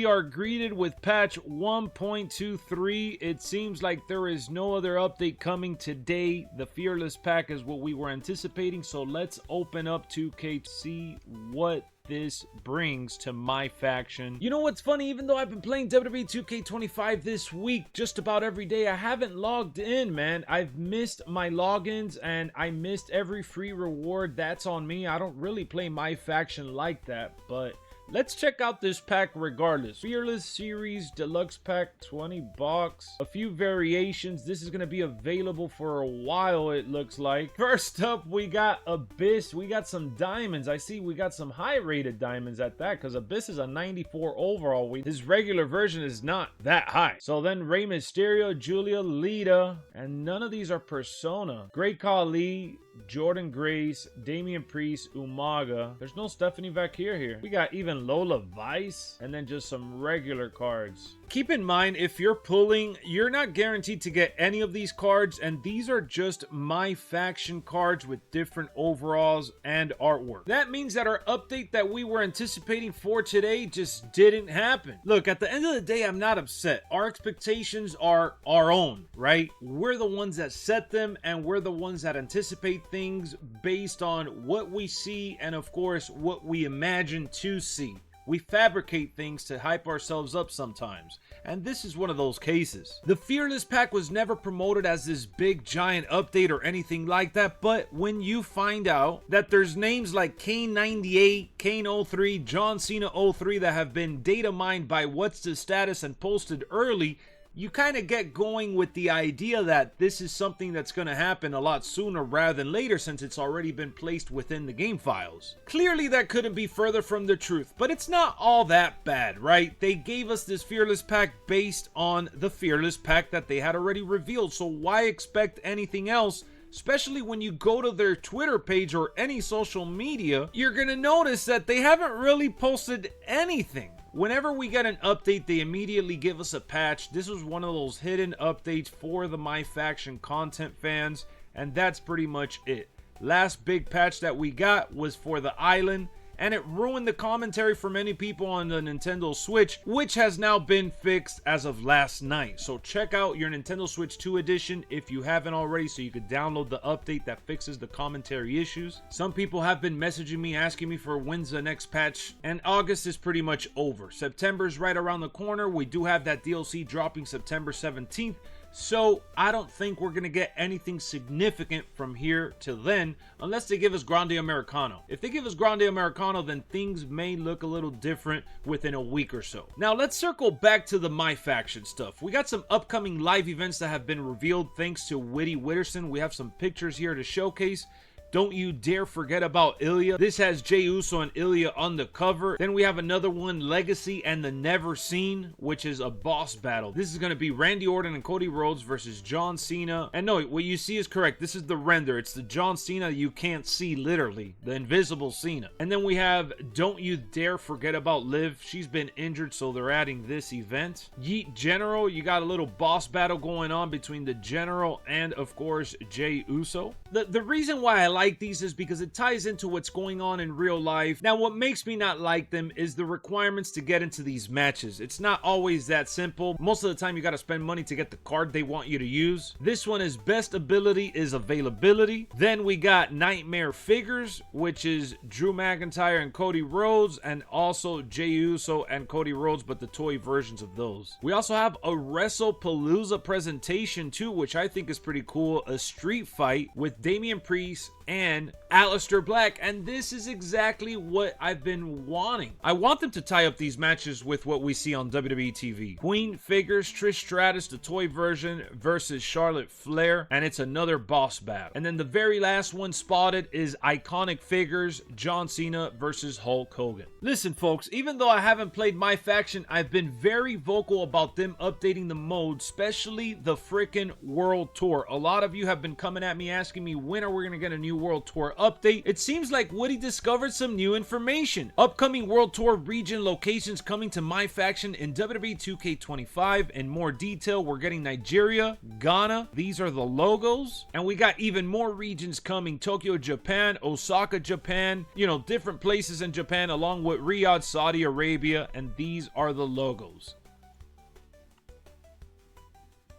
we are greeted with patch 1.23. It seems like there is no other update coming today. The Fearless pack is what we were anticipating, so let's open up 2K to see what this brings to my faction. You know what's funny? Even though I've been playing WWE 2k25 this week just about every day, I haven't logged in, man. I've missed my logins and I missed every free reward. That's on me. I don't really play my faction like that, but let's check out this pack regardless. Fearless Series Deluxe Pack, 20 bucks. A few variations. This is going to be available for a while, it looks like. First up, we got Abyss. We got some diamonds. I see we got some high-rated diamonds at that, because Abyss is a 94 overall. His regular version is not that high. So then Rey Mysterio, Julia, Lita, and none of these are Persona. Great Khali, Jordan Grace, Damian Priest, Umaga. There's no Stephanie Vaquer here. We got even Lola Vice, and then just some regular cards. Keep in mind, if you're pulling, you're not guaranteed to get any of these cards, and these are just my faction cards with different overalls and artwork. That means that our update that we were anticipating for today just didn't happen. Look, at the end of the day, I'm not upset. Our expectations are our own, right? We're the ones that set them, and we're the ones that anticipate things based on what we see and, of course, what we imagine to see. We fabricate things to hype ourselves up sometimes, and this is one of those cases. The Fearless pack was never promoted as this big giant update or anything like that, but when you find out that there's names like Kane 98, Kane 03, John Cena 03 that have been data mined by What's the Status and posted early, you kind of get going with the idea that this is something that's going to happen a lot sooner rather than later, since it's already been placed within the game files. Clearly that couldn't be further from the truth, but it's not all that bad, right? They gave us this Fearless pack based on the Fearless pack that they had already revealed, so why expect anything else? Especially when you go to their Twitter page or any social media, you're going to notice that they haven't really posted anything. Whenever we get an update, they immediately give us a patch. This was one of those hidden updates for the My Faction content fans, and that's pretty much it. Last big patch that we got was for the island, and it ruined the commentary for many people on the Nintendo Switch, which has now been fixed as of last night. So check out your Nintendo Switch 2 edition if you haven't already, so you could download the update that fixes the commentary issues. Some people have been messaging me asking me for when's the next patch, and August is pretty much over. September's right around the corner. We do have that DLC dropping September 17th. So I don't think we're going to get anything significant from here to then, unless they give us Grande Americano. If they give us Grande Americano, then things may look a little different within a week or so. Now let's circle back to the My Faction stuff. We got some upcoming live events that have been revealed thanks to Witty Witterson. We have some pictures here to showcase. Don't you dare forget about Ilya. This has Jey Uso and Ilya on the cover. Then we have another one, Legacy and the Never Seen, which is a boss battle. This is going to be Randy Orton and Cody Rhodes versus John Cena. And no, what you see is correct. This is the render. It's the John Cena you can't see, literally. The invisible Cena. And then we have Don't You Dare Forget About Liv. She's been injured, so they're adding this event. Yeet General, you got a little boss battle going on between the General and, of course, Jey Uso. The reason why I like these is because it ties into what's going on in real life. Now, what makes me not like them is the requirements to get into these matches. It's not always that simple. Most of the time, you got to spend money to get the card they want you to use. This one is best ability is availability. Then we got Nightmare Figures, which is Drew McIntyre and Cody Rhodes, and also Jey Uso and Cody Rhodes, but the toy versions of those. We also have a WrestlePalooza presentation too, which I think is pretty cool. A street fight with Damian Priest and Aleister Black, and this is exactly what I've been wanting. I want them to tie up these matches with what we see on WWE TV. Queen Figures, Trish Stratus, the toy version, versus Charlotte Flair, and it's another boss battle. And then the very last one spotted is Iconic Figures, John Cena versus Hulk Hogan. Listen, folks, even though I haven't played My Faction, I've been very vocal about them updating the mode, especially the frickin' World Tour. A lot of you have been coming at me asking me, when are we going to get a new World Tour update. It seems like Woody discovered some new information. Upcoming World Tour region locations coming to my faction in WWE 2k25. In more detail, we're getting Nigeria, Ghana. These are the logos. And we got even more regions coming. Tokyo, Japan, Osaka, Japan, you know, different places in Japan, along with Riyadh, Saudi Arabia. And these are the logos.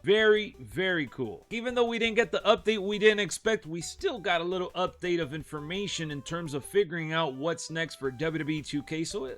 Very, very cool. Even though we didn't get the update we didn't expect, we still got a little update of information in terms of figuring out what's next for WWE 2K. So,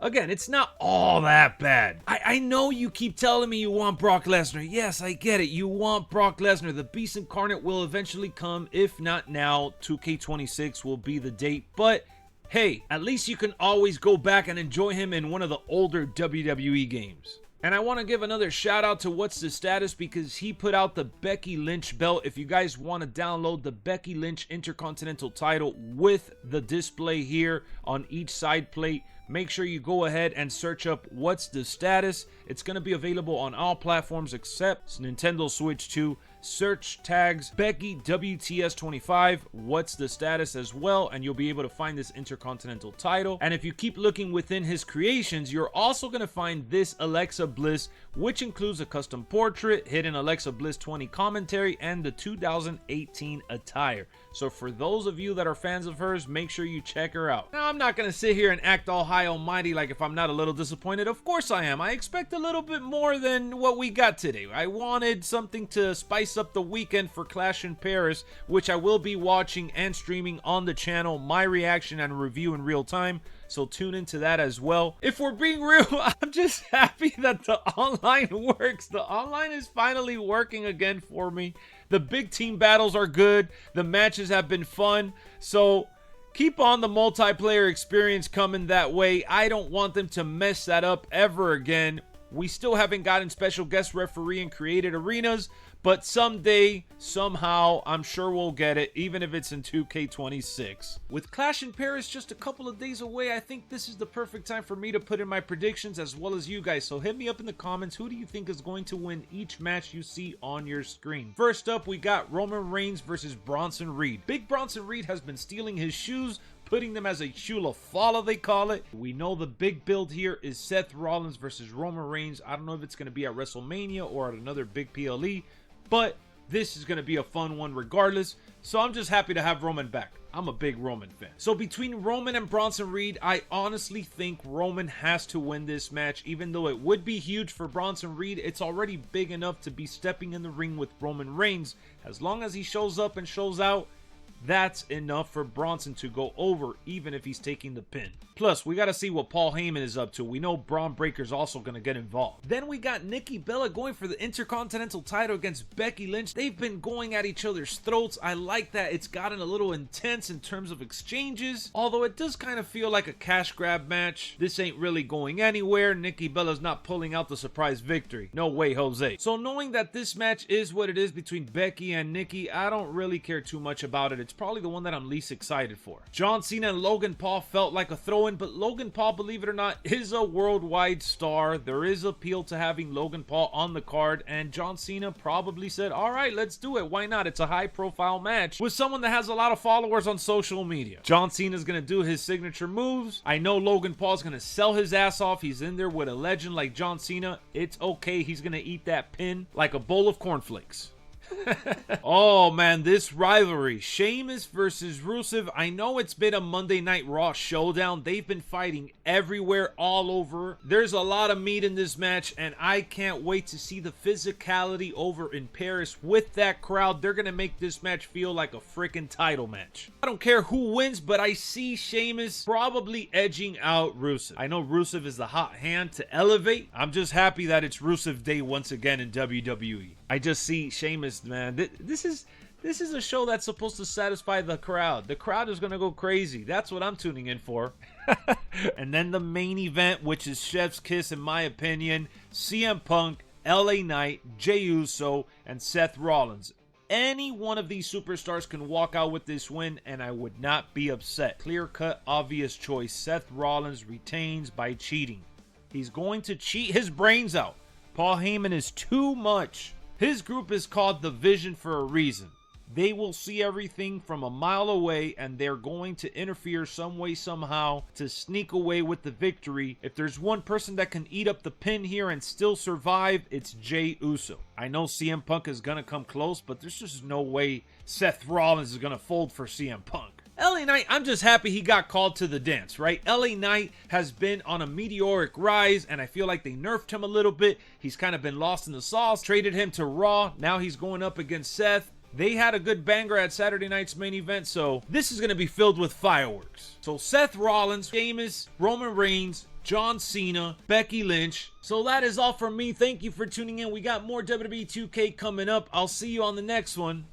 again, it's not all that bad. I know you keep telling me you want Brock Lesnar. Yes, I get it. You want Brock Lesnar. The Beast Incarnate will eventually come. If not now, 2K26 will be the date. But hey, at least you can always go back and enjoy him in one of the older WWE games. And I want to give another shout out to What's the Status, because he put out the Becky Lynch belt. If you guys want to download the Becky Lynch Intercontinental title with the display here on each side plate, make sure you go ahead and search up What's the Status. It's going to be available on all platforms except Nintendo Switch 2. Search tags Becky WTS25 What's the Status as well, and you'll be able to find this Intercontinental title. And if you keep looking within his creations, you're also going to find this Alexa Bliss, which includes a custom portrait, hidden Alexa Bliss 20 commentary, and the 2018 attire. So for those of you that are fans of hers, make sure you check her out. Now, I'm not going to sit here and act all high almighty like if I'm not a little disappointed. Of course I am. I expect a little bit more than what we got today. I wanted something to spice up the weekend for Clash in Paris, which I will be watching and streaming on the channel, my reaction and review in real time. So tune into that as well. If we're being real, I'm just happy that the online works. The online is finally working again for me. The big team battles are good. The matches have been fun. So keep on the multiplayer experience coming that way. I don't want them to mess that up ever again. We still haven't gotten special guest referee and created arenas, but someday, somehow, I'm sure we'll get it, even if it's in 2K26. With Clash in Paris just a couple of days away, I think this is the perfect time for me to put in my predictions as well as you guys. So hit me up in the comments. Who do you think is going to win each match you see on your screen? First up, we got Roman Reigns versus Bronson Reed. Big Bronson Reed has been stealing his shoes, putting them as a Shula Fala, they call it. We know the big build here is Seth Rollins versus Roman Reigns. I don't know if it's going to be at WrestleMania or at another big PLE, but this is going to be a fun one regardless. So I'm just happy to have Roman back. I'm a big Roman fan. So between Roman and Bronson Reed, I honestly think Roman has to win this match. Even though it would be huge for Bronson Reed, it's already big enough to be stepping in the ring with Roman Reigns. As long as he shows up and shows out, that's enough for Bronson to go over, even if he's taking the pin. Plus, we got to see what Paul Heyman is up to. We know Braun Breaker's also going to get involved. Then we got Nikki Bella going for the Intercontinental title against Becky Lynch. They've been going at each other's throats. I like that. It's gotten a little intense in terms of exchanges, although it does kind of feel like a cash grab match. This ain't really going anywhere. Nikki Bella's not pulling out the surprise victory. No way, Jose. So knowing that this match is what it is between Becky and Nikki, I don't really care too much about it. It's probably the one that I'm least excited for. John Cena and Logan Paul felt like a throw-in, but Logan Paul, believe it or not, is a worldwide star. There is appeal to having Logan Paul on the card, and John Cena probably said, all right, let's do it. Why not? It's a high-profile match with someone that has a lot of followers on social media. John Cena's going to do his signature moves. I know Logan Paul's going to sell his ass off. He's in there with a legend like John Cena. It's okay. He's going to eat that pin like a bowl of cornflakes. Oh man, this rivalry, Sheamus versus Rusev. I know it's been a Monday Night Raw showdown. They've been fighting everywhere, all over. There's a lot of meat in this match, and I can't wait to see the physicality over in Paris with that crowd. They're gonna make this match feel like a freaking title match. I don't care who wins, but I see Sheamus probably edging out Rusev. I know Rusev is the hot hand to elevate. I'm just happy that it's Rusev Day once again in WWE. I just see Sheamus, man. This is a show that's supposed to satisfy the crowd. The crowd is going to go crazy. That's what I'm tuning in for. And then the main event, which is Chef's Kiss in my opinion. CM Punk, LA Knight, Jey Uso, and Seth Rollins. Any one of these superstars can walk out with this win, and I would not be upset. Clear-cut, obvious choice. Seth Rollins retains by cheating. He's going to cheat his brains out. Paul Heyman is too much. His group is called The Vision for a reason. they will see everything from a mile away, and they're going to interfere some way, somehow, to sneak away with the victory. If there's one person that can eat up the pin here and still survive, it's Jey Uso. I know CM Punk is going to come close, but there's just no way Seth Rollins is going to fold for CM Punk. LA Knight, I'm just happy he got called to the dance, right? LA Knight has been on a meteoric rise, and I feel like they nerfed him a little bit. He's kind of been lost in the sauce, traded him to Raw. Now he's going up against Seth. They had a good banger at Saturday night's main event, so this is going to be filled with fireworks. So Seth Rollins, Sheamus, Roman Reigns, John Cena, Becky Lynch. So that is all from me. Thank you for tuning in. We got more WWE 2K coming up. I'll see you on the next one.